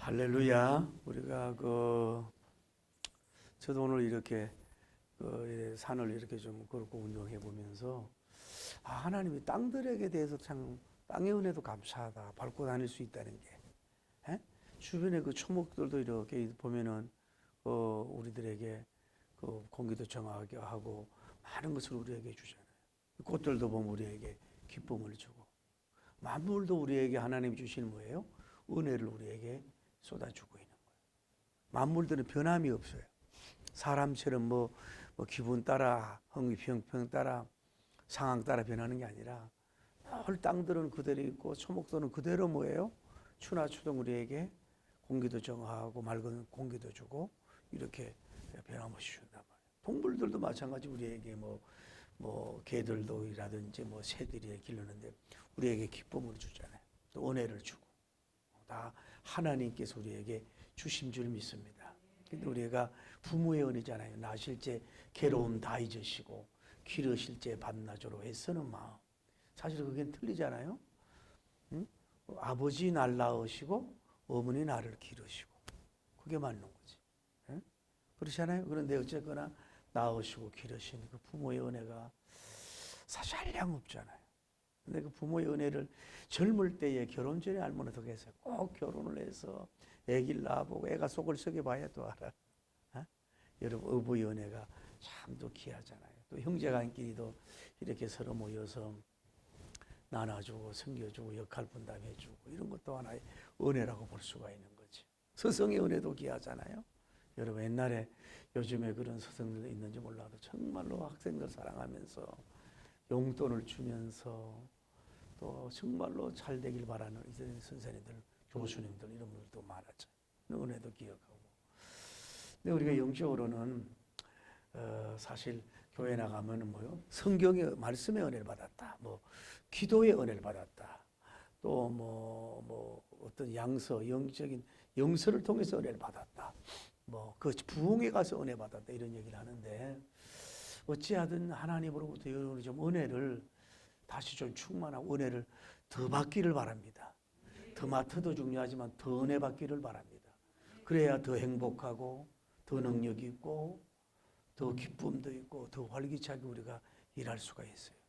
할렐루야. 우리가 저도 오늘 이렇게 산을 이렇게 좀 걸고 운동해 보면서 하나님이 땅들에게 대해서 참 땅의 은혜도 감사하다. 밟고 다닐 수 있다는 게. 에? 주변에 그 초목들도 이렇게 보면은 우리들에게 공기도 정하게 하고 많은 것을 우리에게 주잖아요. 꽃들도 보면 우리에게 기쁨을 주고 만물도 우리에게 하나님이 주신 뭐예요? 은혜를 우리에게 쏟아주고 있는 거예요. 만물들은 변함이 없어요. 사람처럼 뭐 기분 따라 흥미평평 따라 상황 따라 변하는 게 아니라 늘 땅들은 그대로 있고 초목들은 그대로 뭐예요? 추나 추동 우리에게 공기도 정하고 맑은 공기도 주고 이렇게 변함없이 준단 말이에요. 동물들도 마찬가지 우리에게 개들도라든지 새들이 기르는데 우리에게 기쁨을 주잖아요. 또 은혜를 주고 다 하나님께서 우리에게 주신 줄 믿습니다. 근데 우리가 부모의 은혜잖아요. 낳으실 때 괴로움 다 잊으시고 기르실 때 밤낮으로 애쓰는 마음. 사실 그게 틀리잖아요. 응? 아버지 날 낳으시고 어머니 나를 기르시고 그게 맞는 거지. 응? 그렇잖아요. 그런데 어쨌거나 낳으시고 기르신 그 부모의 은혜가 사실 한량 없잖아요. 근데 그 부모의 은혜를 젊을 때에 결혼 전에 알면 어떻게 했어요? 꼭 결혼을 해서 애기를 낳아보고 애가 속을 썩여봐야 또 알아. 어? 여러분 어부의 은혜가 참 또 귀하잖아요. 또 형제간끼리도 이렇게 서로 모여서 나눠주고 섬겨주고 역할 분담해주고 이런 것도 하나의 은혜라고 볼 수가 있는 거지. 스승의 은혜도 귀하잖아요. 여러분 옛날에 요즘에 그런 스승들도 있는지 몰라도 정말로 학생들 사랑하면서 용돈을 주면서 또 정말로 잘 되길 바라는 이제 선생님들, 교수님들 이런 분들도 많았죠. 은혜도 기억하고. 근데 우리가 영적으로는 사실 교회 나가면은 성경의 말씀의 은혜를 받았다. 기도의 은혜를 받았다. 또 어떤 양서, 영적인 영서를 통해서 은혜를 받았다. 그 부흥에 가서 은혜 받았다 이런 얘기를 하는데 어찌하든 하나님으로부터 여러분이 좀 은혜를 다시 좀 충만하고 은혜를 더 받기를 바랍니다. 더 맡아도 중요하지만 더 은혜 받기를 바랍니다. 그래야 더 행복하고 더 능력 있고 더 기쁨도 있고 더 활기차게 우리가 일할 수가 있어요.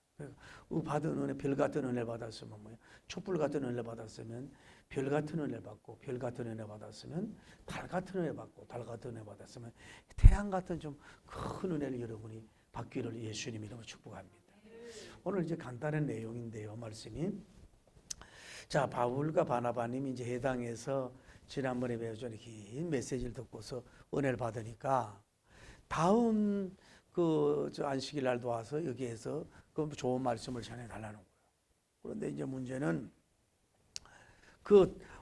받은 은혜, 별 같은 은혜 받았으면 촛불 같은 은혜 받았으면 별 같은 은혜 받고 별 같은 은혜 받았으면 달 같은 은혜 받고 달 같은 은혜 받았으면 태양 같은 좀 큰 은혜를 여러분이 받기를 예수님 이름으로 축복합니다. 오늘 이제 간단한 내용인데요, 말씀이. 자, 바울과 바나바님이 이제 해당에서 지난번에 배워준 긴 메시지를 듣고서 은혜를 받으니까 다음 안식일 날도 와서 여기에서 그 좋은 말씀을 전해달라는 거예요. 그런데 이제 문제는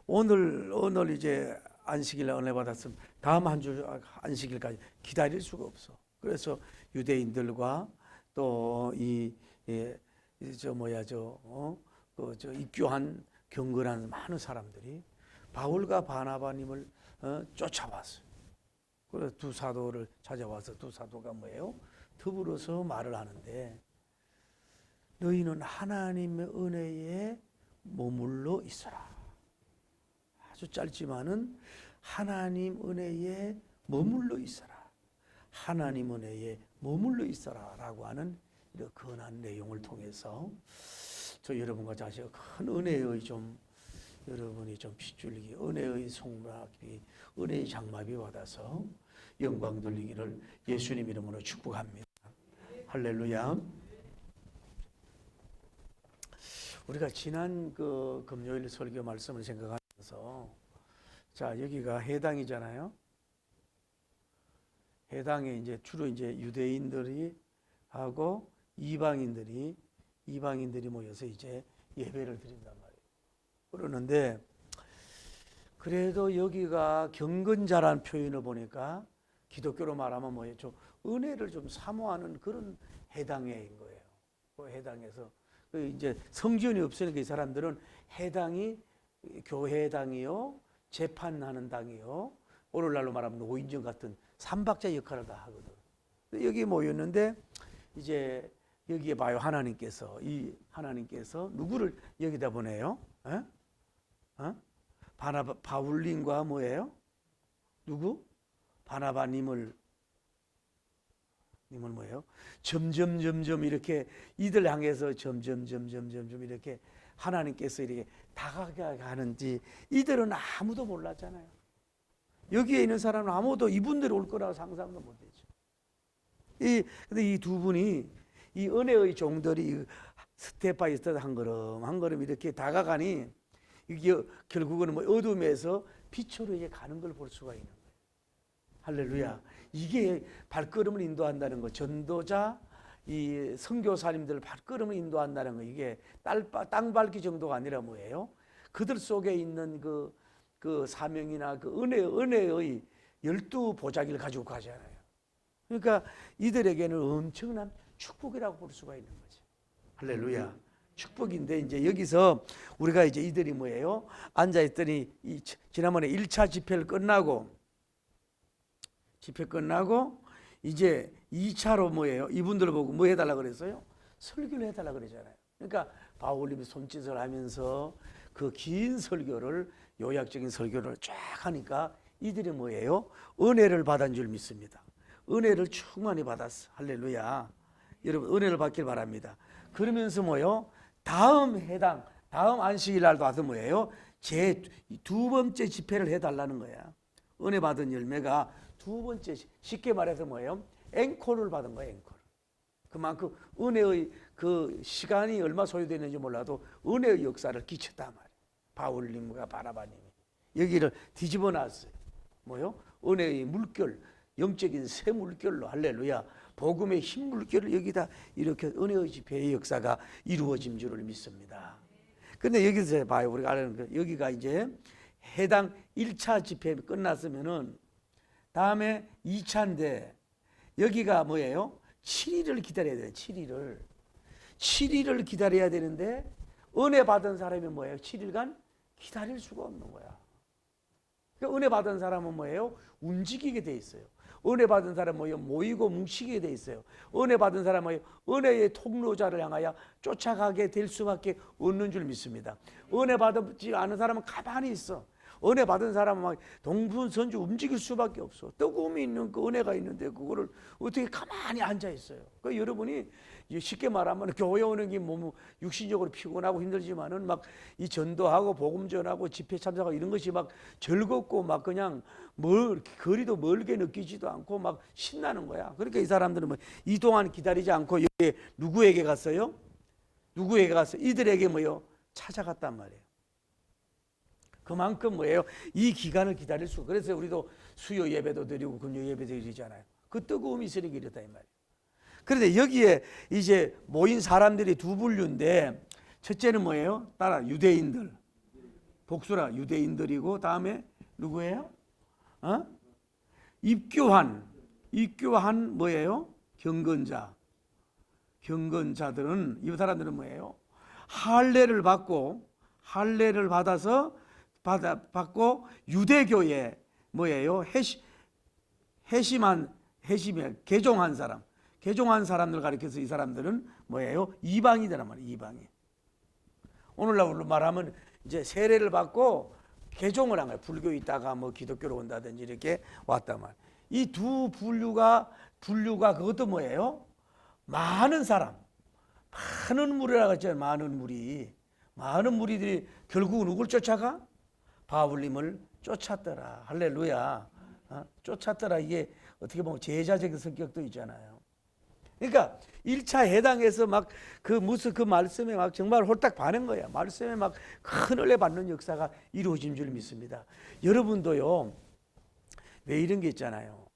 오늘 이제 안식일 날 은혜 받았으면 다음 한 주 안식일까지 기다릴 수가 없어. 그래서 유대인들과 또 입교한 경건한 많은 사람들이 바울과 바나바님을 쫓아왔어요. 그래서 두 사도를 찾아와서 두 사도가 뭐예요? 더불어서 말을 하는데 너희는 하나님의 은혜에 머물러 있어라. 아주 짧지만은 하나님 은혜에 머물러 있어라. 하나님 은혜에 머물러 있어라 라고 하는 이런 근한 내용을 통해서 저 여러분과 자식의 큰 은혜의 여러분이 좀 핏줄기 은혜의 송락이 은혜의 장마비 받아서 영광 돌리기를 예수님 이름으로 축복합니다. 할렐루야. 우리가 지난 금요일 설교 말씀을 생각하면서 자 여기가 해당이잖아요. 해당에 이제 주로 이제 유대인들이 하고 이방인들이 모여서 이제 예배를 드린단 말이에요. 그러는데 그래도 여기가 경건자라는 표현을 보니까 기독교로 말하면 뭐예요? 좀 은혜를 좀 사모하는 그런 해당인 거예요. 그 해당에서 이제 성전이 없으니까 이 사람들은 해당이 교회당이요, 재판하는 당이요, 오늘날로 말하면 노인정 같은 삼박자 역할을 다 하거든. 여기 모였는데 이제 여기에 봐요. 하나님께서 누구를 여기다 보내요? 바울님과 뭐예요? 누구? 바나바님을 뭐예요? 점점 이렇게 이들 향해서 점점 이렇게 하나님께서 이렇게 다가가는지 이들은 아무도 몰랐잖아요. 여기에 있는 사람은 아무도 이분들이 올 거라고 상상도 못했죠. 근데 이 두 분이 이 은혜의 종들이 스텝 바이 스텝 한 걸음 이렇게 다가가니 이게 결국은 뭐 어둠에서 빛으로 이제 가는 걸 볼 수가 있는 거예요. 할렐루야. 이게 발걸음을 인도한다는 거. 전도자, 이 선교사님들 발걸음을 인도한다는 거. 이게 땅 밟기 정도가 아니라 뭐예요? 그들 속에 있는 그 사명이나 그 은혜의 12보자기를 가지고 가잖아요. 그러니까 이들에게는 엄청난 축복이라고 볼 수가 있는 거죠. 할렐루야. 축복인데 이제 여기서 우리가 이제 이들이 뭐예요? 앉아있더니 지난번에 1차 집회 끝나고 이제 2차로 뭐예요? 이분들 보고 뭐 해달라 그랬어요? 설교를 해달라 그러잖아요. 그러니까 바울님이 손짓을 하면서 그 긴 설교를 요약적인 설교를 쫙 하니까 이들이 뭐예요? 은혜를 받은 줄 믿습니다. 은혜를 충만히 받았어. 할렐루야. 여러분 은혜를 받길 바랍니다. 그러면서 뭐예요? 다음 안식일 날도 와서 뭐예요? 제 두 번째 집회를 해달라는 거야. 은혜 받은 열매가 두 번째, 쉽게 말해서 뭐예요? 앵콜을 받은 거예요. 앵콜. 그만큼 은혜의 그 시간이 얼마 소요되는지 몰라도 은혜의 역사를 끼쳤단 말이에요. 바울님과 바나바님이 여기를 뒤집어 놨어요. 뭐요? 은혜의 물결, 영적인 새 물결로. 할렐루야. 복음의 흰 물결을 여기다 이렇게 은혜의 집회의 역사가 이루어진 줄을 믿습니다. 근데 여기서 봐요. 우리가 아는 거 여기가 이제 해당 1차 집회 끝났으면은 다음에 2차인데 여기가 뭐예요? 7일을 기다려야 돼요. 7일을 기다려야 되는데 은혜 받은 사람이 뭐예요? 7일간 기다릴 수가 없는 거야. 그러니까 은혜 받은 사람은 뭐예요? 움직이게 돼 있어요. 은혜 받은 사람은 뭐예요? 모이고 뭉치게 돼 있어요. 은혜 받은 사람은 은혜의 통로자를 향하여 쫓아가게 될 수밖에 없는 줄 믿습니다. 은혜 받지 않은 사람은 가만히 있어. 은혜 받은 사람은 막 동분선주 움직일 수밖에 없어. 뜨거움이 있는 그 은혜가 있는데 그거를 어떻게 가만히 앉아 있어요. 그러니까 여러분이 쉽게 말하면 교회 오는 게 뭐 육신적으로 피곤하고 힘들지만은 막 이 전도하고 복음 전하고 집회 참석하고 이런 것이 막 즐겁고 막 그냥 거리도 멀게 느끼지도 않고 막 신나는 거야. 그러니까 이 사람들은 뭐 이동안 기다리지 않고 여기 누구에게 갔어요? 누구에게 갔어요? 이들에게 뭐요? 찾아갔단 말이에요. 그만큼 뭐예요? 이 기간을 기다릴 수. 그래서 우리도 수요 예배도 드리고 금요 예배도 드리잖아요. 그 뜨거움이 있으니까 이렇다 이 말이에요. 그런데 여기에 이제 모인 사람들이 두 분류인데 첫째는 뭐예요? 따라 유대인들. 복수라 유대인들이고 다음에 누구예요? 입교한 뭐예요? 경건자들은 이 사람들은 뭐예요? 할례를 받아서 받고 유대교에 뭐예요? 개종한 사람들 가리켜서 이 사람들은 뭐예요? 이방이란 말이에요. 이방인. 오늘날로 말하면 이제 세례를 받고 개종을 한 거예요. 불교에 있다가 뭐 기독교로 온다든지 이렇게 왔단 말이에요. 이 두 분류가 그것도 뭐예요? 많은 사람, 많은 무리라고 했잖아요. 많은 무리들이 결국 누굴 쫓아가? 바울님을 쫓았더라. 할렐루야. 쫓았더라. 이게 어떻게 보면 제자적인 성격도 있잖아요. 그러니까 1차 해당에서 막 그 말씀에 막 정말 홀딱 반한 거야. 말씀에 막 큰 은혜 받는 역사가 이루어진 줄 믿습니다. 여러분도요. 왜 이런 게 있잖아요.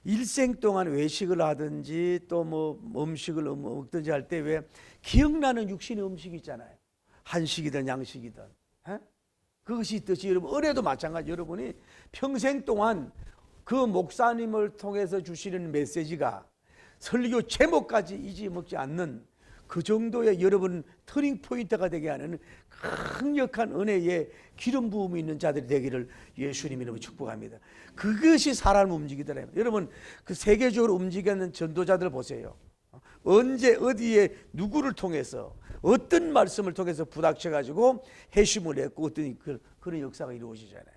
일생 동안 외식을 하든지 또 뭐 음식을 먹든지 할 때 왜 기억나는 육신의 음식이 있잖아요. 한식이든 양식이든. 그것이 있듯이 여러분 은혜도 마찬가지. 여러분이 평생 동안 그 목사님을 통해서 주시는 메시지가 설교 제목까지 잊어먹지 않는 그 정도의 여러분 터닝 포인트가 되게 하는 강력한 은혜의 기름 부음이 있는 자들이 되기를 예수님 이름으로 축복합니다. 그것이 사람을 움직이더라고요. 여러분 그 세계적으로 움직이는 전도자들 보세요. 언제 어디에 누구를 통해서 어떤 말씀을 통해서 부닥쳐 가지고 회심을 했고 어떤 그런 역사가 이루어지잖아요.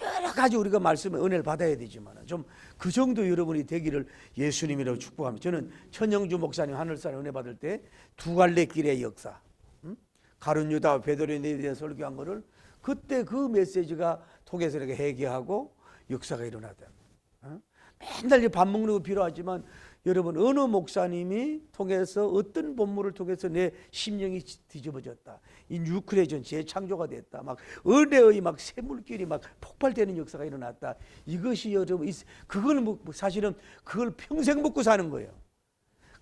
여러 가지 우리가 말씀의 은혜를 받아야 되지만 좀 그 정도 여러분이 되기를 예수님이라고 축복합니다. 저는 천영주 목사님 하늘산 은혜 받을 때 두 갈래 길의 역사, 가룟 유다와 베드로에 대해 설교한 거를 그때 그 메시지가 통해서 이렇게 회개하고 역사가 일어나다. 맨날 밥 먹는 거 필요하지만 여러분 어느 목사님이 통해서 어떤 본문을 통해서 내 심령이 뒤집어졌다. 이 뉴크레이션 재창조가 됐다. 막 은혜의 막 샘물길이 막 폭발되는 역사가 일어났다. 이것이 여러분 그걸 사실은 그걸 평생 먹고 사는 거예요.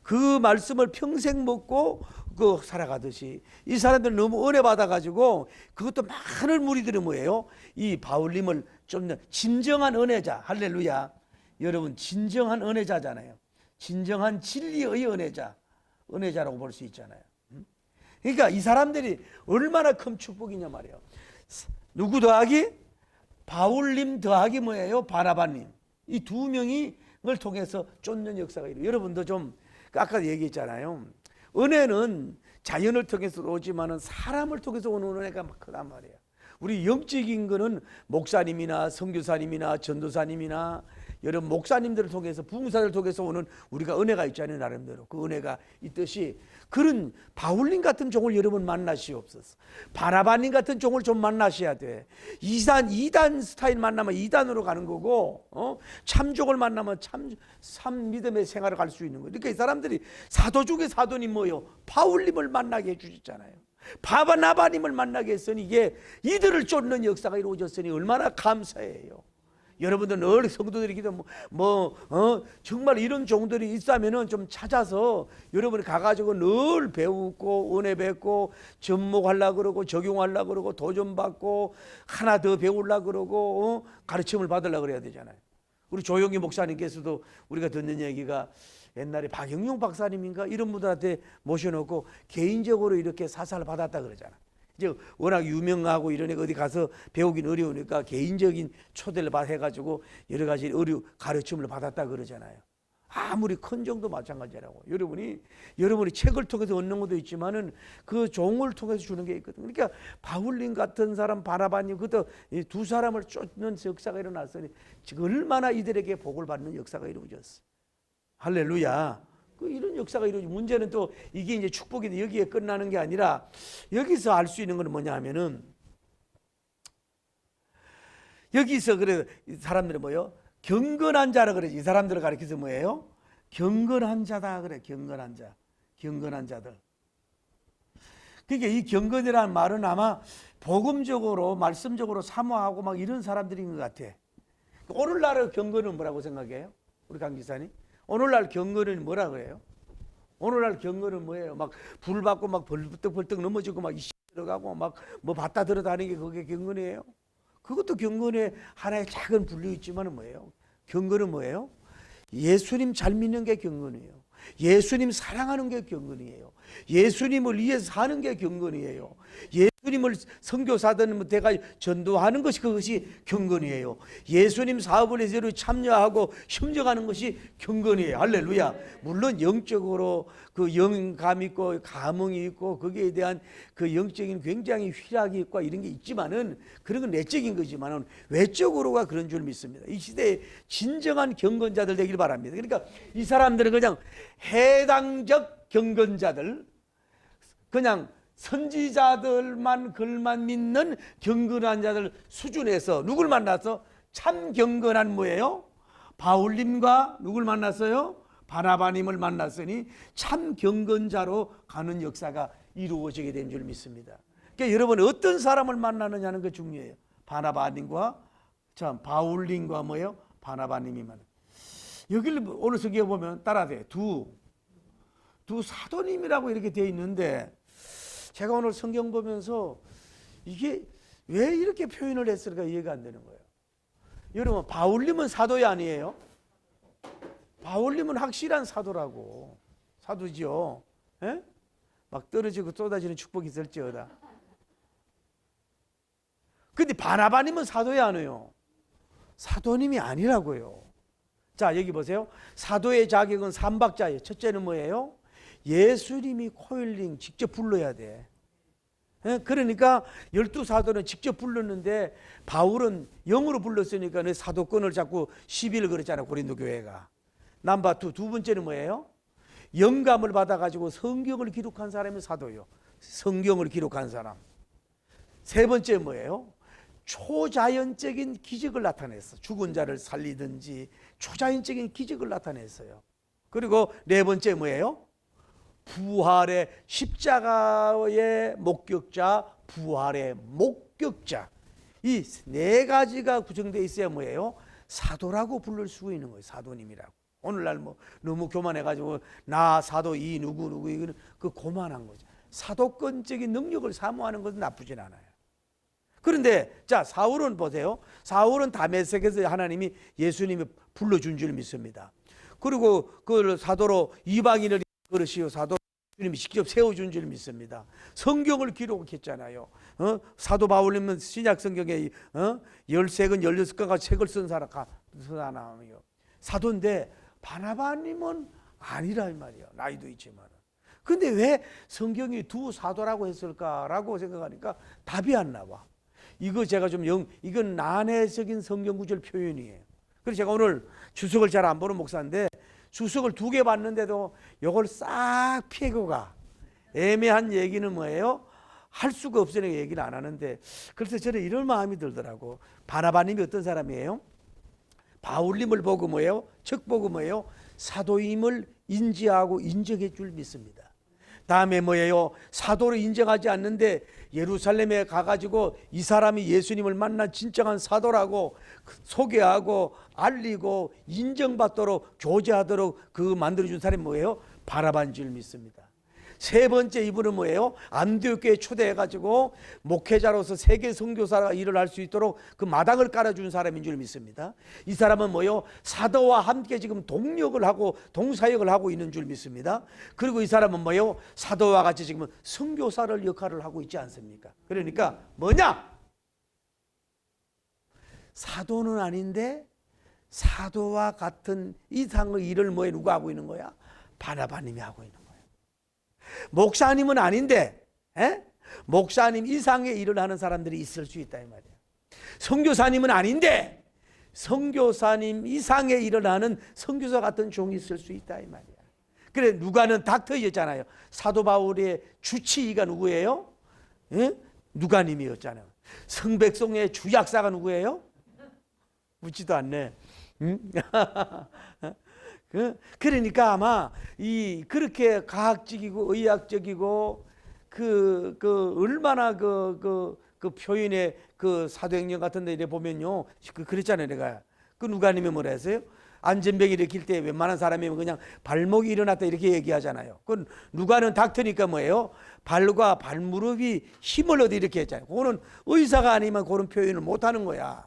그 말씀을 평생 먹고 그 살아가듯이 이 사람들 너무 은혜 받아가지고 그것도 많은 무리들이 뭐예요? 이 바울님을 좀 진정한 은혜자, 할렐루야. 여러분 진정한 은혜자잖아요. 진정한 진리의 은혜자라고 볼 수 있잖아요. 그러니까 이 사람들이 얼마나 큰 축복이냐 말이에요. 누구 더하기? 바울님 더하기 뭐예요? 바나바님. 이 두 명이 을 통해서 쫓는 역사가 이루어요. 여러분도 좀 아까 얘기했잖아요. 은혜는 자연을 통해서 오지만은 사람을 통해서 오는 은혜가 크단 말이에요. 우리 영적인 거는 목사님이나 선교사님이나 전도사님이나 여러분 목사님들을 통해서 부흥사를 통해서 오는 우리가 은혜가 있잖아요. 나름대로 그 은혜가 있듯이 그런 바울님 같은 종을 여러분 만나시옵소서. 바나바님 같은 종을 좀 만나셔야 돼. 이단 스타일 만나면 이단으로 가는 거고 참종을 만나면 참 믿음의 생활을 갈 수 있는 거예요. 그러니까 이 사람들이 사도 중에 사도님 뭐요? 바울님을 만나게 해주셨잖아요. 바나바님을 만나게 했으니 이게 이들을 쫓는 역사가 이루어졌으니 얼마나 감사해요. 여러분들 늘 성도들이 기도 정말 이런 종들이 있다면은 좀 찾아서 여러분이 가가지고 늘 배우고 은혜 뵙고 접목하려고 그러고 적용하려고 그러고 도전받고 하나 더 배우려고 그러고 가르침을 받으려고 그래야 되잖아요. 우리 조용기 목사님께서도 우리가 듣는 얘기가 옛날에 박영용 박사님인가 이런 분들한테 모셔놓고 개인적으로 이렇게 사사를 받았다 그러잖아. 이제 워낙 유명하고 이런 애가 어디 가서 배우긴 어려우니까 개인적인 초대를 해가지고 여러 가지 가르침을 받았다 그러잖아요. 아무리 큰 종도 마찬가지라고. 여러분이 책을 통해서 얻는 것도 있지만은 그 종을 통해서 주는 게 있거든. 그러니까 바울님 같은 사람, 바나바님, 그것도 두 사람을 쫓는 역사가 일어났으니 얼마나 이들에게 복을 받는 역사가 이루어졌어. 할렐루야. 이런 역사가 이루어지고 문제는 또 이게 이제 축복인데 여기에 끝나는 게 아니라 여기서 알 수 있는 건 뭐냐 하면은 여기서 그래 사람들이 뭐요? 경건한 자라 그래. 이 사람들을 가리켜서 뭐예요? 경건한 자다 그래. 경건한 자. 경건한 자들. 그러니까 이 경건이라는 말은 아마 복음적으로 말씀적으로 사모하고 막 이런 사람들인 것 같아. 오늘날의 경건은 뭐라고 생각해요? 우리 강 기사님? 오늘날 경건은 뭐라 그래요? 오늘날 경건은 뭐예요? 막 불 받고 막 벌떡벌떡 넘어지고 막 들어가고 막 뭐 받다 들어다니는 게 그게 경건이에요? 그것도 경건의 하나의 작은 분류 있지만은 뭐예요? 경건은 뭐예요? 예수님 잘 믿는 게 경건이에요. 예수님 사랑하는 게 경건이에요. 예수님을 위해서 사는 게 경건이에요. 예수님을 선교사든 대가 전도하는 것이 그것이 경건이에요. 예수님 사업을 제대로 참여하고 협력하는 것이 경건이에요. 할렐루야. 물론 영적으로 그 영감 있고 감흥이 있고 거기에 대한 그 영적인 굉장히 휘락이 있고 이런 게 있지만은 그런 건 내적인 거지만은 외적으로가 그런 줄 믿습니다. 이 시대에 진정한 경건자들 되길 바랍니다. 그러니까 이 사람들은 그냥 해당적 경건자들, 그냥 선지자들만 글만 믿는 경건한 자들 수준에서 누굴 만나서 참 경건한 뭐예요? 바울님과 누굴 만났어요? 바나바님을 만났으니 참 경건자로 가는 역사가 이루어지게 된 줄 믿습니다. 그러니까 여러분 어떤 사람을 만나느냐는 게 중요해요. 바나바님과 참 바울님과 뭐예요? 바나바님이 만나. 여기를 오늘 성경에 보면 따라돼. 두 사도님이라고 이렇게 되어 있는데 제가 오늘 성경 보면서 이게 왜 이렇게 표현을 했을까 이해가 안 되는 거예요. 여러분 바울님은 사도이 아니에요? 바울님은 확실한 사도라고. 사도죠. 에? 막 떨어지고 쏟아지는 축복이 있을지어다. 근데 바나바님은 사도이 아니에요. 사도님이 아니라고요. 자, 여기 보세요. 사도의 자격은 삼박자예요. 첫째는 뭐예요? 예수님이 코일링 직접 불러야 돼. 그러니까 12사도는 직접 불렀는데 바울은 영어로 불렀으니까 사도권을 자꾸 시비를 걸었잖아요. 고린도 교회가. 넘버 2. 두 번째는 뭐예요? 영감을 받아가지고 성경을 기록한 사람이 사도요. 성경을 기록한 사람. 세 번째 뭐예요? 초자연적인 기적을 나타냈어. 죽은 자를 살리든지 초자연적인 기적을 나타냈어요. 그리고 네 번째 뭐예요? 부활의 십자가의 목격자, 부활의 목격자. 이 네 가지가 구성되어 있어야 뭐예요? 사도라고 부를 수 있는 거예요. 사도님이라고. 오늘날 뭐 너무 교만해가지고 나 사도 이 누구 이거는 그 고만한 거죠. 사도권적인 능력을 사모하는 것은 나쁘진 않아요. 그런데 자, 사울은 보세요. 사울은 다메섹에서 하나님이 예수님이 불러준 줄 믿습니다. 그리고 그 사도로 이방인을 그러시오 사도 주님이 직접 세워준 줄 믿습니다. 성경을 기록했잖아요. 사도 바울님은 신약 성경에 13권 16권까지 책을 쓴 사람이요. 사도인데 바나바님은 아니라 이 말이에요. 나이도 있지만. 근데 왜 성경이 두 사도라고 했을까라고 생각하니까 답이 안 나와. 이거 제가 이건 난해적인 성경 구절 표현이에요. 그래서 제가 오늘 주석을 잘 안 보는 목사인데 주석을 2개 봤는데도 이걸 싹 피하고 가. 애매한 얘기는 뭐예요? 할 수가 없으니까 얘기를 안 하는데, 그래서 저는 이런 마음이 들더라고. 바나바님이 어떤 사람이에요? 바울님을 보고 뭐예요? 즉 보고 뭐예요? 사도임을 인지하고 인정해 줄 믿습니다. 다음에 뭐예요? 사도로 인정하지 않는데 예루살렘에 가가지고 이 사람이 예수님을 만난 진정한 사도라고 소개하고 알리고 인정받도록 교제하도록 그 만들어준 사람이 뭐예요? 바나바인 줄 믿습니다. 세 번째 이분은 뭐예요? 안디옥교에 초대해가지고 목회자로서 세계 선교사가 일을 할 수 있도록 그 마당을 깔아준 사람인 줄 믿습니다. 이 사람은 뭐예요? 사도와 함께 지금 동력을 하고 동사역을 하고 있는 줄 믿습니다. 그리고 이 사람은 뭐예요? 사도와 같이 지금 선교사를 역할을 하고 있지 않습니까? 그러니까 뭐냐? 사도는 아닌데 사도와 같은 이상의 일을 뭐에 누가 하고 있는 거야? 바나바님이 하고 있는 거야. 목사님은 아닌데 목사님 이상의 일을 하는 사람들이 있을 수 있다 이 말이야. 선교사님은 아닌데 선교사님 이상의 일을 하는 선교사 같은 종이 있을 수 있다 이 말이야. 그래 누가는 닥터였잖아요. 사도 바울의 주치의가 누구예요? 누가님이었잖아요. 성백송의 주약사가 누구예요? 묻지도 않네. 그러니까 아마 그렇게 과학적이고 의학적이고 얼마나 그 표현의 그 사도행전 같은 데 보면요. 그랬잖아요. 내가 그 누가님이 뭐라 했어요? 안전병 일으킬 때 웬만한 사람이면 그냥 발목이 일어났다 이렇게 얘기하잖아요. 그 누가는 닥터니까 뭐예요? 발과 발무릎이 힘을 얻어 이렇게 했잖아요. 그거는 의사가 아니면 그런 표현을 못 하는 거야.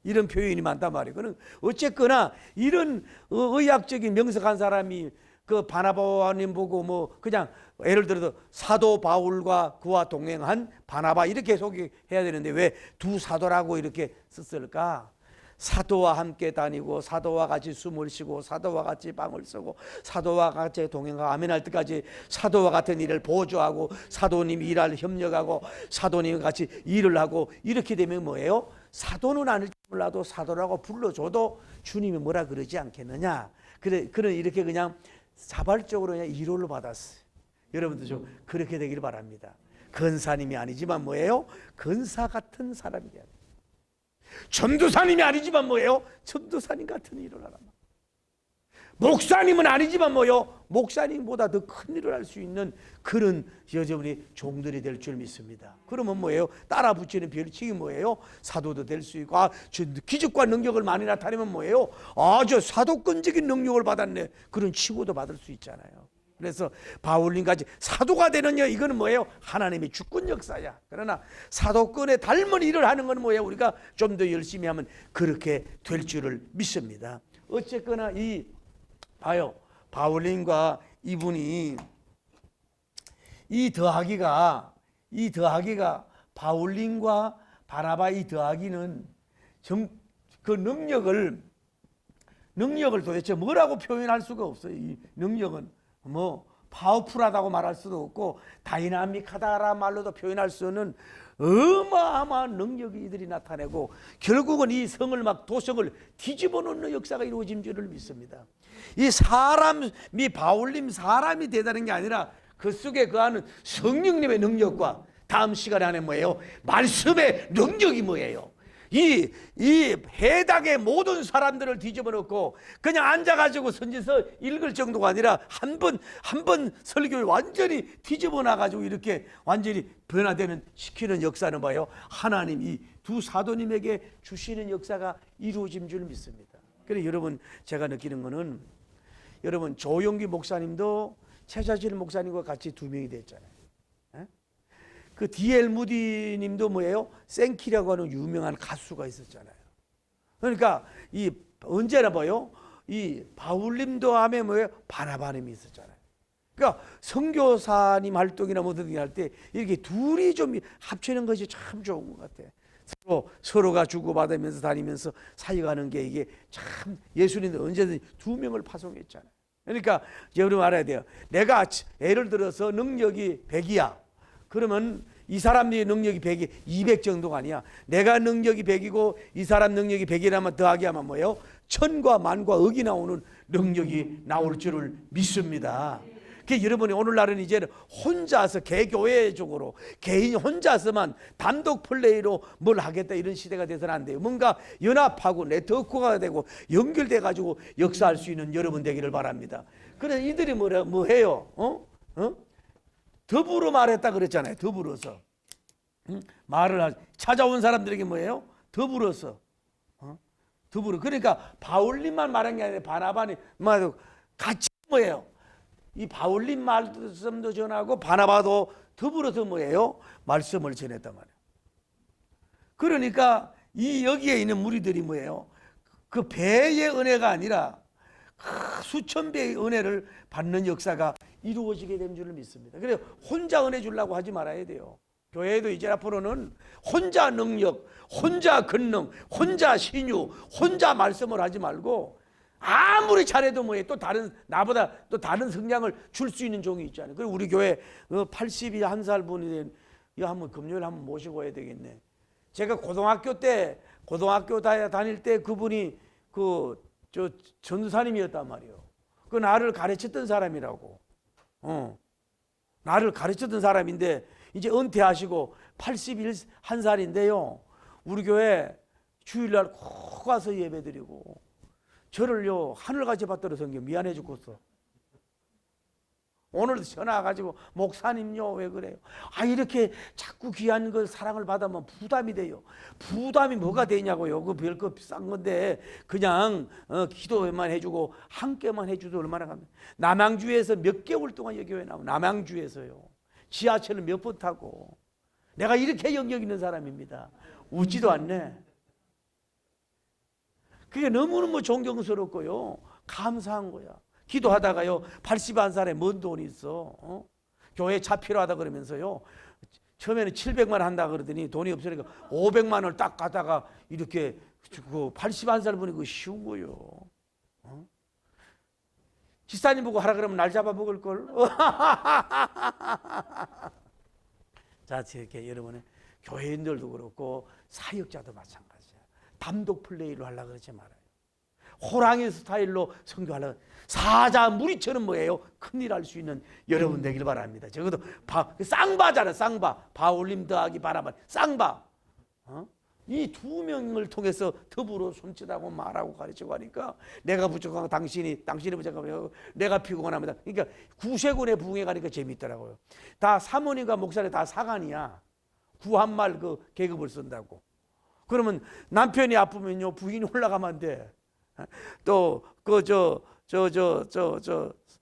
이런 표현이 많단 말이에요. 그는 어쨌거나 이런 의학적인 명석한 사람이 그 바나바님 보고 뭐 그냥 예를 들어서 사도 바울과 그와 동행한 바나바 이렇게 소개해야 되는데 왜 두 사도라고 이렇게 썼을까? 사도와 함께 다니고 사도와 같이 숨을 쉬고 사도와 같이 방을 쓰고 사도와 같이 동행하고 아멘할 때까지 사도와 같은 일을 보조하고 사도님이 일할 협력하고 사도님과 같이 일을 하고 이렇게 되면 뭐예요? 사도는 아닐지 몰라도 사도라고 불러줘도 주님이 뭐라 그러지 않겠느냐. 그런 이렇게 그냥 자발적으로 그냥 위로를 받았어요. 여러분도 좀 그렇게 되기를 바랍니다. 근사님이 아니지만 뭐예요? 근사 같은 사람이 돼야 돼요. 전도사님이 아니지만 뭐예요? 전도사님 같은 일을 하란 말이에요. 목사님은 아니지만 뭐예요? 목사님보다 더 큰 일을 할 수 있는 그런 여러분이 종들이 될 줄 믿습니다. 그러면 뭐예요? 따라 붙이는 별칭이 뭐예요? 사도도 될 수 있고 기적과 능력을 많이 나타내면 뭐예요? 저 사도권적인 능력을 받았네. 그런 치고도 받을 수 있잖아요. 그래서 바울님까지 사도가 되느냐 이거는 뭐예요? 하나님의 주권 역사야. 그러나 사도권에 닮은 일을 하는 건 뭐예요? 우리가 좀 더 열심히 하면 그렇게 될 줄을 믿습니다. 어쨌거나 봐요. 바울님과 이분이 이 더하기가 바울님과 바나바 이 더하기는 그 능력을 능력을 도대체 뭐라고 표현할 수가 없어요. 이 능력은 뭐 파워풀하다고 말할 수도 없고 다이나믹하다라는 말로도 표현할 수 없는 어마어마한 능력이 이들이 나타내고 결국은 이 성을 막 도성을 뒤집어 놓는 역사가 이루어진 줄을 믿습니다. 이 사람이 바울님 사람이 대단한 게 아니라 그 속에 거하는 성령님의 능력과 다음 시간에 안에 뭐예요? 말씀의 능력이 뭐예요? 이 해당의 모든 사람들을 뒤집어 놓고 그냥 앉아가지고 선지서 읽을 정도가 아니라 한 번 설교를 완전히 뒤집어 놔가지고 이렇게 완전히 변화되는 시키는 역사는 뭐예요? 하나님 이 두 사도님에게 주시는 역사가 이루어진 줄 믿습니다. 그래서 여러분 제가 느끼는 거는 여러분 조용기 목사님도 최자실 목사님과 같이 두 명이 됐잖아요. 그 D.L. 무디 님도 뭐예요? 생키라고 하는 유명한 가수가 있었잖아요. 그러니까 이 언제나 뭐예요? 이 바울님도 하면 뭐예요? 바나바님이 있었잖아요. 그러니까 선교사님 활동이나 뭐든 할 때 이렇게 둘이 좀 합치는 것이 참 좋은 것 같아요. 서로가 주고받으면서 다니면서 사역하는 게 이게 참 예수님도 언제든지 두 명을 파송했잖아요. 그러니까 여러분 알아야 돼요. 내가 예를 들어서 능력이 100이야. 그러면 이 사람의 능력이 100이 200 정도가 아니야. 내가 능력이 100이고 이 사람 능력이 100이라면 더하기 하면 뭐예요? 천과 만과 억이 나오는 능력이 나올 줄을 믿습니다. 그 여러분이 오늘날은 이제는 혼자서 개교회적으로 개인 혼자서만 단독 플레이로 뭘 하겠다 이런 시대가 돼서는 안 돼요. 뭔가 연합하고 네트워크가 되고 연결돼 가지고 역사할 수 있는 여러분 되기를 바랍니다. 그래서 이들이 뭐 해요? 더불어 말했다 그랬잖아요. 더불어서 말을 찾아온 사람들에게 뭐예요? 더불어서 더불어. 그러니까 바울님만 말한 게 아니라 바나바님 말도 같이 뭐예요? 이 바울님 말씀도 전하고 바나바도 더불어서 뭐예요? 말씀을 전했단 말이에요. 그러니까 이 여기에 있는 무리들이 뭐예요? 그 배의 은혜가 아니라 수천 배의 은혜를 받는 역사가 이루어지게 된 줄을 믿습니다. 그래서 혼자 은혜 주려고 하지 말아야 돼요. 교회에도 이제 앞으로는 혼자 능력, 혼자 권능, 혼자 신유, 혼자 말씀을 하지 말고 아무리 잘해도 뭐해 또 다른 나보다 또 다른 성량을 줄 수 있는 종이 있잖아요. 그리고 우리 교회 81살 분이 된 이거 한번 금요일 한번 모시고 와야 되겠네. 제가 고등학교 다닐 때 그분이 저 전사님이었단 말이에요. 그 나를 가르쳤던 사람이라고. 나를 가르쳤던 사람인데 이제 은퇴하시고 81살인데요. 우리 교회 주일날 꼭 가서 예배드리고 저를요 하늘같이 받들어 섬겨 미안해 죽겠어. 오늘도 전화 와가지고 목사님요 왜 그래요? 이렇게 자꾸 귀한 걸 사랑을 받으면 부담이 돼요. 부담이 뭐가 되냐고요. 그 별거 비싼 건데 그냥 기도만 해주고 함께만 해주도 얼마나 감사해요. 남양주에서 몇 개월 동안 여기 교회 나오고 남양주에서요. 지하철을 몇 번 타고 내가 이렇게 영역 있는 사람입니다. 웃지도 않네. 그게 너무너무 존경스럽고요. 감사한 거야. 기도하다가요 81살에 뭔 돈이 있어? 교회 차 필요하다 그러면서요 처음에는 700만 한다 그러더니 돈이 없으니까 500만 원을 딱 갖다가 이렇게 그 81살 분이 그거 쉬운 거요. 지사님 보고 하라 그러면 날 잡아 먹을 걸. 자, 이렇게 여러분의 교회인들도 그렇고 사역자도 마찬가지야. 단독 플레이로 하려고 그러지 말아요. 호랑이 스타일로 선교하려고 사자 무리처럼 뭐예요? 큰일 할 수 있는 여러분 되길 바랍니다. 적어도 쌍바잖아. 쌍바. 바울님 더하기 바나바. 쌍바. 이 두 명을 통해서 더불어 손짓하고 말하고 가르치고 하니까 내가 부족하고 당신이 부족하고 내가 피곤합니다. 그러니까 구세군의 부흥회 가니까 재밌더라고요. 다 사모님과 목사님 다 사관이야. 구한말 그 계급을 쓴다고. 그러면 남편이 아프면요 부인이 올라가면 안 돼. 또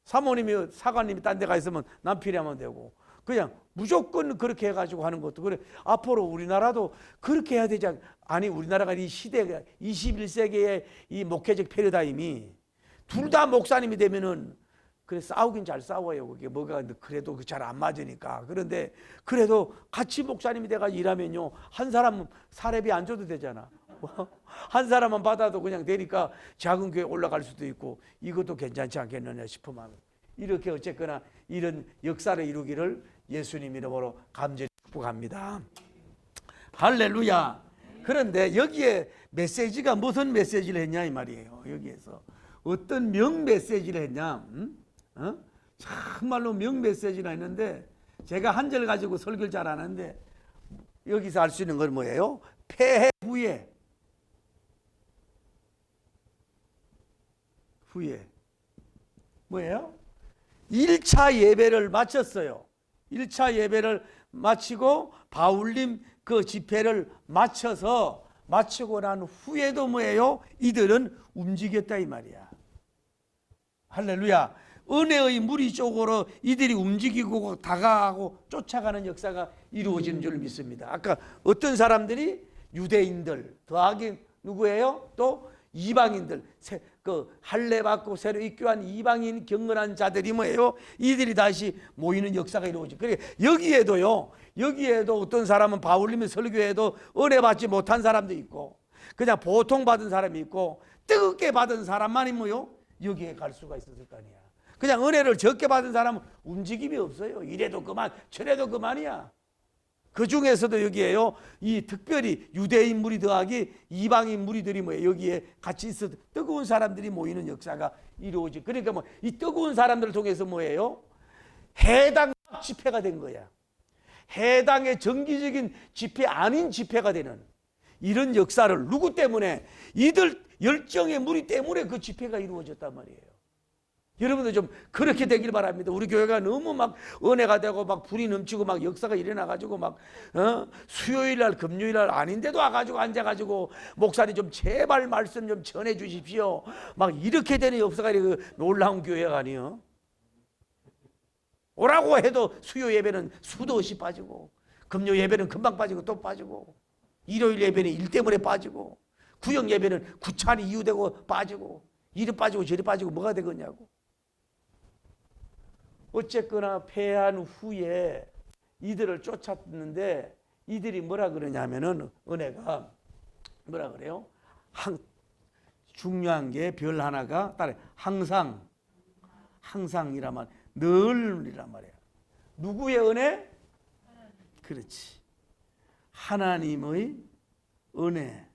사모님이 사관님이 딴 데 가 있으면 남편이 하면 되고 그냥 무조건 그렇게 해가지고 하는 것도 그래. 앞으로 우리나라도 그렇게 해야 되지 아니 우리나라가 이 시대가 21세기의 이 목회적 패러다임이 둘 다 목사님이 되면은 그래 싸우긴 잘 싸워요. 그게 뭐가 그래도 잘 안 맞으니까. 그런데 그래도 같이 목사님이 돼가 일하면요 한 사람 사례비 안 줘도 되잖아. 한 사람만 받아도 그냥 되니까 작은 교회 올라갈 수도 있고 이것도 괜찮지 않겠느냐 싶어 마음. 이렇게 어쨌거나 이런 역사를 이루기를 예수님 이름으로 감사히 축복합니다. 할렐루야. 그런데 여기에 메시지가 무슨 메시지를 했냐 이 말이에요. 여기에서 어떤 명 메시지를 했냐. 정말로 명 메시지를 했는데 제가 한 절 가지고 설교를 잘 안 하는데 여기서 알 수 있는 건 뭐예요? 폐해 후에 뭐예요? 1차 예배를 마쳤어요. 1차 예배를 마치고 바울님 그 집회를 마치고 난 후에도 뭐예요? 이들은 움직였다 이 말이야. 할렐루야. 은혜의 무리 쪽으로 이들이 움직이고 다가가고 쫓아가는 역사가 이루어지는 줄 믿습니다. 아까 어떤 사람들이 유대인들 더하기 누구예요? 또 이방인들, 그 할례 받고 새로 입교한 이방인 경건한 자들이 뭐예요? 이들이 다시 모이는 역사가 이루어지죠. 그러니까 여기에도 어떤 사람은 바울님의 설교에도 은혜 받지 못한 사람도 있고 그냥 보통 받은 사람이 있고 뜨겁게 받은 사람만이 뭐요? 여기에 갈 수가 있었을 거 아니야. 그냥 은혜를 적게 받은 사람은 움직임이 없어요. 이래도 그만 저래도 그만이야. 그 중에서도 여기에요. 이 특별히 유대인 무리 더하기 이방인 무리들이 뭐예요? 여기에 같이 있어도 뜨거운 사람들이 모이는 역사가 이루어지. 그러니까 뭐 이 뜨거운 사람들을 통해서 뭐예요? 해당 집회가 된 거야. 해당의 정기적인 집회 아닌 집회가 되는 이런 역사를 누구 때문에? 이들 열정의 무리 때문에 그 집회가 이루어졌단 말이에요. 여러분들 좀 그렇게 되길 바랍니다. 우리 교회가 너무 막 은혜가 되고 막 불이 넘치고 막 역사가 일어나가지고 막 수요일 날 금요일 날 아닌데도 와가지고 앉아가지고 목사님 좀 제발 말씀 좀 전해 주십시오. 막 이렇게 되는 역사가 놀라운 교회가 아니에요. 오라고 해도 수요 예배는 수도 없이 빠지고 금요 예배는 금방 빠지고 또 빠지고 일요일 예배는 일 때문에 빠지고 구역 예배는 구차한 이유 되고 빠지고 이리 빠지고 저리 빠지고 뭐가 되겠냐고. 어쨌거나 패한 후에 이들을 쫓았는데 이들이 뭐라 그러냐면은 은혜가 뭐라 그래요? 중요한 게 별 하나가 따라 항상이란 말 늘이란 말이야. 누구의 은혜? 그렇지. 하나님의 은혜.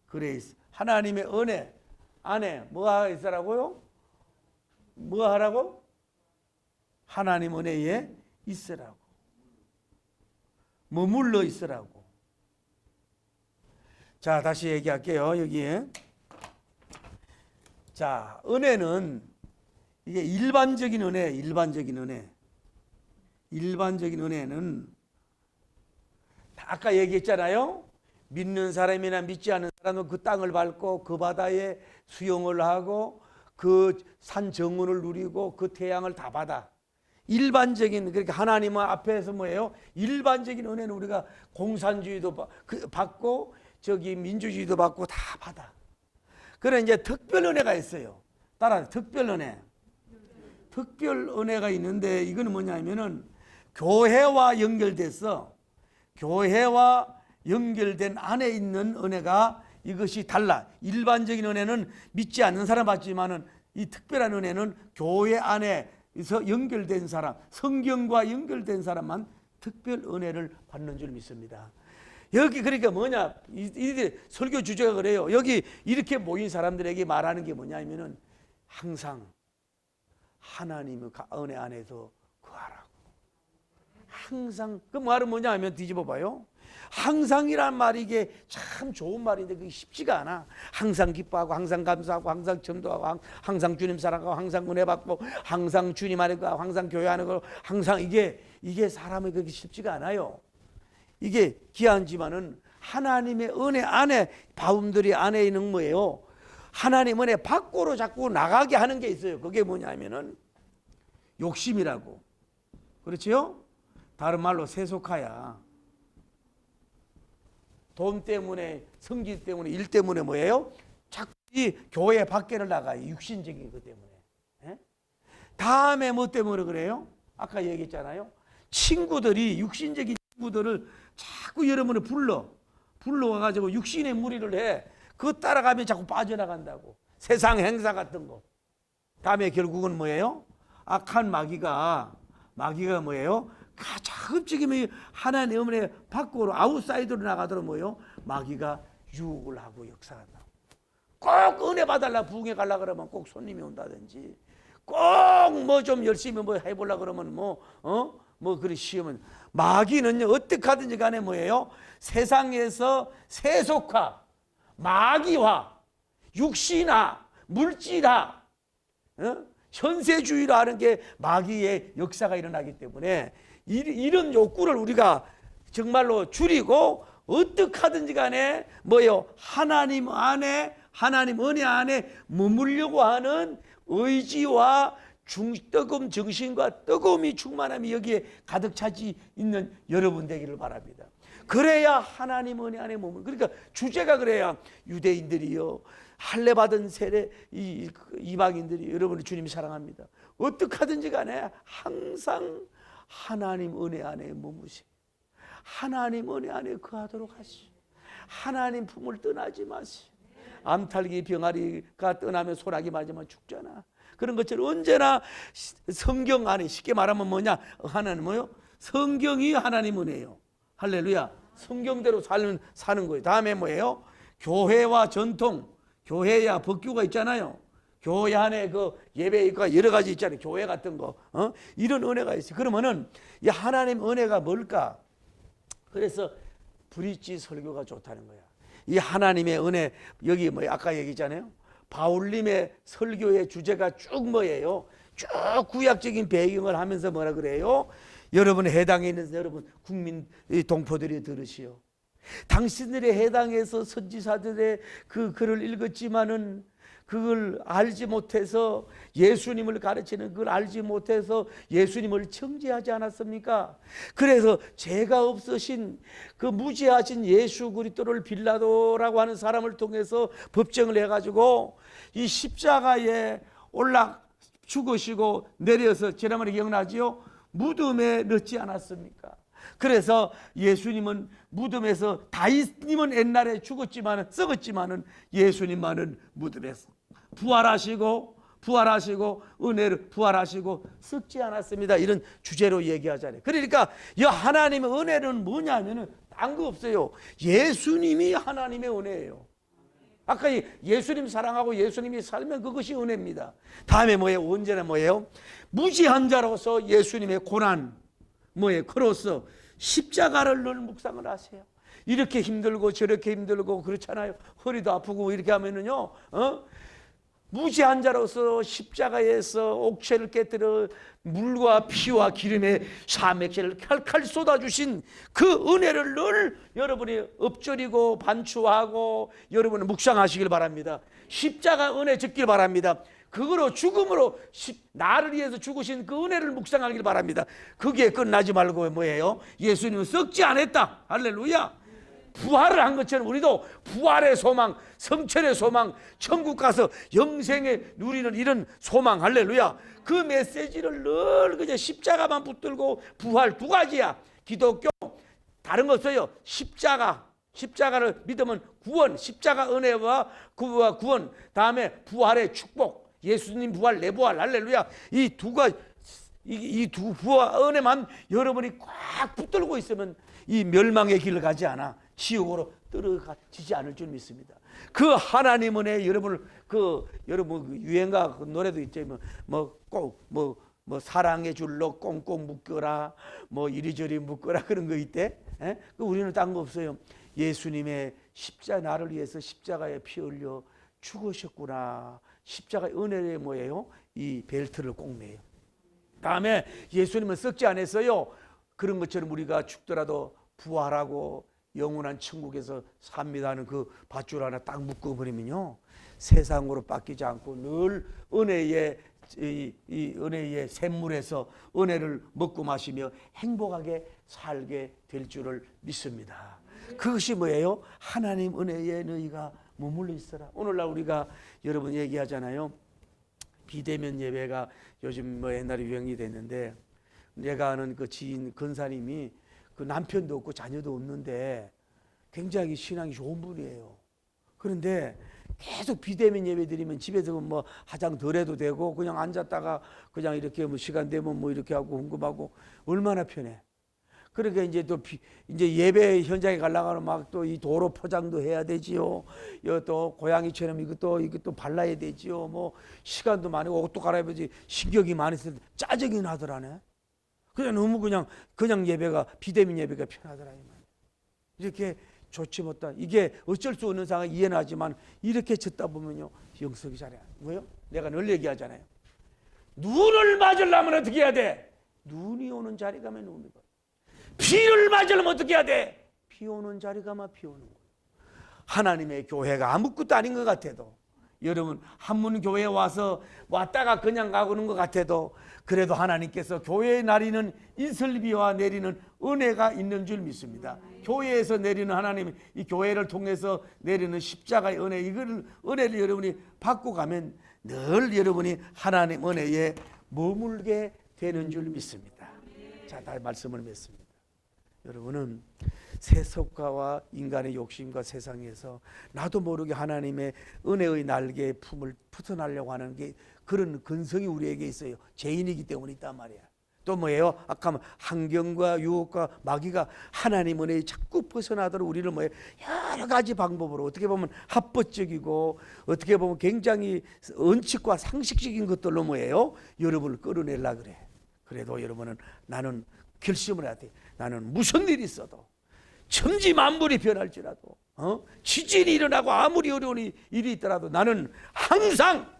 그레이스. 하나님의 은혜 안에 뭐가 있으라고요? 뭐 하라고? 하나님 은혜에 있으라고. 머물러 있으라고. 자, 다시 얘기할게요. 여기에. 자, 은혜는 이게 일반적인 은혜는 아까 얘기했잖아요. 믿는 사람이나 믿지 않는 사람은 그 땅을 밟고 그 바다에 수영을 하고 그 산 정원을 누리고 그 태양을 다 받아. 일반적인, 그러니까 하나님 앞에서 뭐예요? 일반적인 은혜는 우리가 공산주의도 받고 저기 민주주의도 받고 다 받아. 그래 이제 특별 은혜가 있어요. 따라 특별 은혜. 특별 은혜가 있는데 이거는 뭐냐면은 교회와 연결돼서 교회와 연결된 안에 있는 은혜가 이것이 달라. 일반적인 은혜는 믿지 않는 사람 받지만은 이 특별한 은혜는 교회 안에서 연결된 사람, 성경과 연결된 사람만 특별 은혜를 받는 줄 믿습니다. 여기 그러니까 뭐냐? 이들 설교 주제가 그래요. 여기 이렇게 모인 사람들에게 말하는 게 뭐냐면은 항상 하나님의 은혜 안에서 거하라고. 항상 그 말은 뭐냐 하면 뒤집어 봐요. 항상이란 말이 이게 참 좋은 말인데 그게 쉽지가 않아. 항상 기뻐하고 항상 감사하고 항상 전도하고 항상 주님 사랑하고 항상 은혜 받고 항상 주님 안에 가고 항상 교회하는 거 항상 이게 사람이 그렇게 쉽지가 않아요. 이게 귀하지만은 하나님의 은혜 안에 바움들이 안에 있는 뭐예요? 하나님 은혜 밖으로 자꾸 나가게 하는 게 있어요. 그게 뭐냐면은 욕심이라고. 그렇지요? 다른 말로 세속화야. 돈 때문에, 성질 때문에, 일 때문에 뭐예요? 자꾸 이 교회 밖에를 나가요. 육신적인 것 때문에. 예? 다음에 뭐 때문에 그래요? 아까 얘기했잖아요. 친구들이 육신적인 친구들을 자꾸 여러분을 불러. 불러와가지고 육신의 무리를 해. 그거 따라가면 자꾸 빠져나간다고. 세상 행사 같은 거. 다음에 결국은 뭐예요? 악한 마귀가 뭐예요? 가급적이면 하나님의 은혜 밖으로 아웃사이드로 나가도록 뭐예요? 마귀가 유혹을 하고 역사한다. 꼭 은혜 받달라 부흥회 가려 그러면 꼭 손님이 온다든지, 꼭 뭐 좀 열심히 뭐 해보려 그러면 뭐 그리 쉬우면, 마귀는요 어떻게 하든지 간에 뭐예요? 세상에서 세속화, 마귀화, 육신화, 물질화, 현세주의라 하는 게 마귀의 역사가 일어나기 때문에 이런 욕구를 우리가 정말로 줄이고 어떻게 하든지 간에 뭐예요? 하나님 안에, 하나님 은혜 안에 머물려고 하는 의지와 뜨거움, 정신과 뜨거움이 충만함이 여기에 가득 차지 있는 여러분 되기를 바랍니다. 그래야 하나님 은혜 안에 머물. 그러니까 주제가 그래야 유대인들이요, 할례 받은 세례 이방인들이 여러분을 주님이 사랑합니다. 어떻게 하든지 간에 항상 하나님 은혜 안에 머무시, 하나님 은혜 안에 거하도록 하시. 하나님 품을 떠나지 마시. 암탈기 병아리가 떠나면 소나기 맞으면 죽잖아. 그런 것처럼 언제나 성경 안에, 쉽게 말하면 뭐냐, 하나님 뭐요? 성경이 하나님 은혜예요. 할렐루야. 성경대로 사는 거예요. 다음에 뭐예요? 교회와 전통, 교회야 법규가 있잖아요. 교회 안에 그 예배가 여러 가지 있잖아요. 교회 같은 거, 이런 은혜가 있어요. 그러면은 이 하나님 은혜가 뭘까? 그래서 브릿지 설교가 좋다는 거야. 이 하나님의 은혜, 여기 뭐 아까 얘기했잖아요. 바울님의 설교의 주제가 쭉 뭐예요? 쭉 구약적인 배경을 하면서 뭐라 그래요? 여러분 해당에 있는 여러분 국민 동포들이 들으시오. 당신들의 해당에서 선지자들의 그 글을 읽었지만은 그걸 알지 못해서, 예수님을 가르치는 그걸 알지 못해서 예수님을 정죄하지 않았습니까? 그래서 죄가 없으신 그 무죄하신 예수 그리스도를 빌라도라고 하는 사람을 통해서 법정을 해가지고 이 십자가에 올라 죽으시고 내려서, 지난번에 기억나지요? 무덤에 넣지 않았습니까? 그래서 예수님은 무덤에서, 다윗님은 옛날에 죽었지만 썩었지만은 예수님만은 무덤에서 부활하시고 은혜를 부활하시고 썩지 않았습니다. 이런 주제로 얘기하잖아요. 그러니까 이 하나님의 은혜는 뭐냐면은 딴 거 없어요. 예수님이 하나님의 은혜예요. 아까 예수님 사랑하고 예수님이 살면 그것이 은혜입니다. 다음에 뭐예요? 언제나 뭐예요? 무지한 자로서 예수님의 고난, 뭐예요? 크로스, 십자가를 늘 묵상을 하세요. 이렇게 힘들고 저렇게 힘들고 그렇잖아요. 허리도 아프고 이렇게 하면은요, 무지한 자로서 십자가에서 옥체를 깨뜨려 물과 피와 기름의 사맥체를 칼칼 쏟아주신 그 은혜를 늘 여러분이 엎조리고 반추하고 여러분은 묵상하시길 바랍니다. 십자가 은혜 적길 바랍니다. 그거로 죽음으로 나를 위해서 죽으신 그 은혜를 묵상하길 바랍니다. 거기에 끝나지 말고 뭐예요? 예수님은 썩지 않았다. 할렐루야. 부활을 한 것처럼 우리도 부활의 소망, 성철의 소망, 천국 가서 영생에 누리는 이런 소망, 할렐루야. 그 메시지를 늘 그저 십자가만 붙들고, 부활 두 가지야. 기독교 다른 거 없어요. 십자가를 믿으면 구원, 십자가 은혜와 구원, 다음에 부활의 축복, 예수님 부활, 내 부활, 할렐루야. 이 두 부활 은혜만 여러분이 꽉 붙들고 있으면 이 멸망의 길을 가지 않아 지옥으로 떨어지지 않을 줄 믿습니다. 그 하나님 은혜, 여러분 유행가 그 노래도 있죠. 뭐 사랑의 줄로 꽁꽁 묶어라, 뭐 이리저리 묶어라, 그런 거 있대. 우리는 딴 거 없어요. 예수님의 나를 위해서 십자가에 피 흘려 죽으셨구나. 십자가의 은혜의 뭐예요? 이 벨트를 꼭 매요. 다음에 예수님은 썩지 않았어요. 그런 것처럼 우리가 죽더라도 부활하고 영원한 천국에서 삽니다 하는 그 밧줄 하나 딱 묶어버리면요, 세상으로 뺏기지 않고 늘 은혜의 은혜의 샘물에서 은혜를 먹고 마시며 행복하게 살게 될 줄을 믿습니다. 그것이 뭐예요? 하나님 은혜에 너희가 머물러 있어라. 오늘날 우리가 여러분 얘기하잖아요. 비대면 예배가 요즘 뭐 옛날에 유행이 됐는데, 내가 아는 그 지인 근사님이 그 남편도 없고 자녀도 없는데 굉장히 신앙이 좋은 분이에요. 그런데 계속 비대면 예배 드리면 집에서 뭐 화장 덜 해도 되고 그냥 앉았다가 그냥 이렇게 뭐 시간 되면 뭐 이렇게 하고 궁금하고 얼마나 편해. 그러니까 이제 또 이제 예배 현장에 가려고 하면 막 또 이 도로 포장도 해야 되지요. 또 고양이처럼 이것도 발라야 되지요. 뭐 시간도 많고 옷도 갈아입어야지 신경이 많이 쓰는데 짜증이 나더라네. 그냥 너무 그냥 예배가 비대면 예배가 편하더라 이 말. 이렇게 좋지 못한 이게 어쩔 수 없는 상황 이해는 하지만 이렇게 졌다 보면요 영성이 잘해. 왜요? 내가 늘 얘기하잖아요. 눈을 맞으려면 어떻게 해야 돼? 눈이 오는 자리 가면 눈이 봐. 비를 맞으려면 어떻게 해야 돼? 비 오는 자리 가면 비 오는 거예요. 하나님의 교회가 아무것도 아닌 것 같아도 여러분 한문교회에 와서 왔다가 그냥 가고는 것 같아도 그래도 하나님께서 교회에 내리는 인설비와 내리는 은혜가 있는 줄 믿습니다. 교회에서 내리는 하나님 이 교회를 통해서 내리는 십자가의 은혜 이걸 은혜를 여러분이 받고 가면 늘 여러분이 하나님 은혜에 머물게 되는 줄 믿습니다. 자, 다시 말씀을 맺습니다. 여러분은 세속가와 인간의 욕심과 세상에서 나도 모르게 하나님의 은혜의 날개의 품을 벗어나려고 하는 게 그런 근성이 우리에게 있어요. 죄인이기 때문에 있단 말이야. 또 뭐예요? 아까 환경과 유혹과 마귀가 하나님 은혜에 자꾸 벗어나도록 우리를 뭐예요? 여러 가지 방법으로 어떻게 보면 합법적이고 어떻게 보면 굉장히 원칙과 상식적인 것들로 뭐예요? 여러분을 끌어내려고 그래. 그래도 여러분은 나는 결심을 해야 돼. 나는 무슨 일이 있어도 천지 만물이 변할지라도 지진이 일어나고 아무리 어려운 일이 있더라도 나는 항상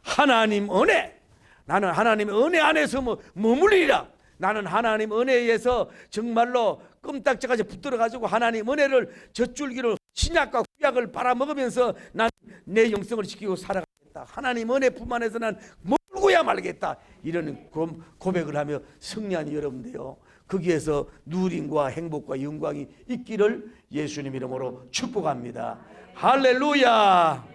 하나님 은혜 나는 하나님의 은혜 안에서 머물리라. 나는 하나님 은혜에 의해서 정말로 껌딱지까지 붙들어가지고 하나님 은혜를 젖줄기를 신약과 구약을 빨아먹으면서 난 내 영성을 지키고 살아가겠다. 하나님 은혜 품 안에서 난 머물고야 말겠다. 이런 고백을 하며 승리한 여러분들요. 거기에서 누림과 행복과 영광이 있기를 예수님 이름으로 축복합니다. 할렐루야.